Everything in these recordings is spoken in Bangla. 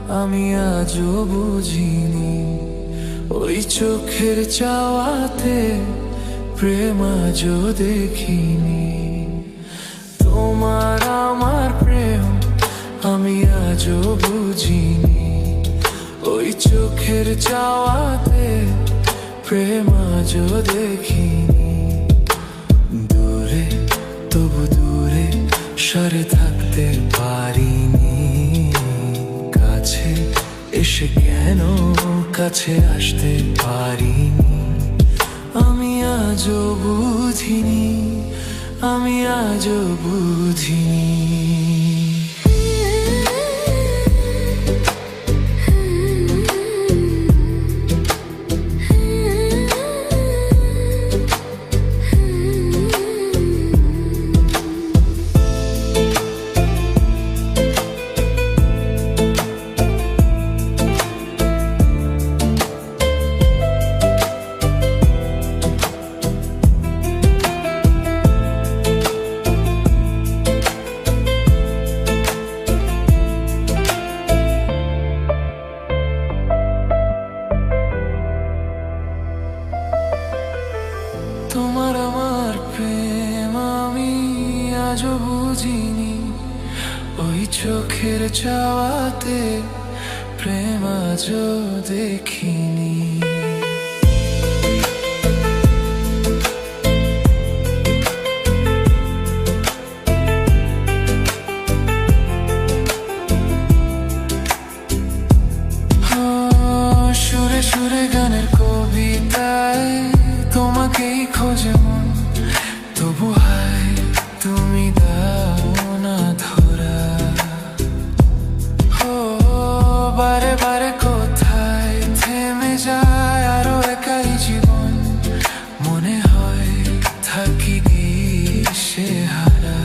আমি আজও বুঝিনি। ওই চোখের চাওয়াতে প্রেম আজও দেখিনি। তোমার আমার প্রেম আমি আজও বুঝিনি। ওই চোখের চাওয়াতে প্রেম আজও দেখিনি। দূরে তবু দূরে সরে থাকতে পারিনি। কাছে এসে কেন কাছে আসতে পারিনি। আমি আজও বুঝিনি, আমি আজও বুঝিনি। তোমার আমার প্রেম আমি আজও বুঝিনি। ওই চোখের চাওয়াতে প্রেম আজও দেখিনি। সুরে সুরে গানের কবিতায় তোমাকেই খোঁজে মন, তবু হায় তুমি দাও না ধরা। ও বারে বারে কোথায় থেমে যায় আরো একাই জীবন। মনে হয় থাকি দিশে হারা।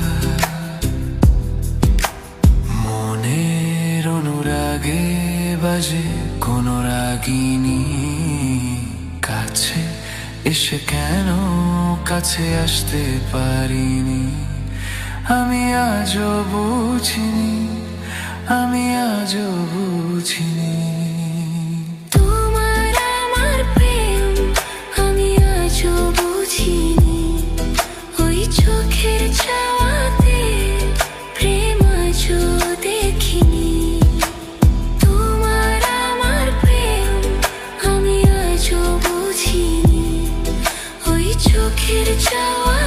মনের অনুরাগে বাজে কোনো রাগিনী। কাছে এসে কেন কাছে আসতে পারিনি। আমি আজও বুঝিনি, আমি আজও বুঝিনি। তোমার আমার প্রেম আমি আজও বুঝিনি। ওই চোখের চাওয়াতে প্রেম আজও দেখিনি। তোমার আমার প্রেম আমি আজও বুঝিনি। ওই চোখের চাওয়া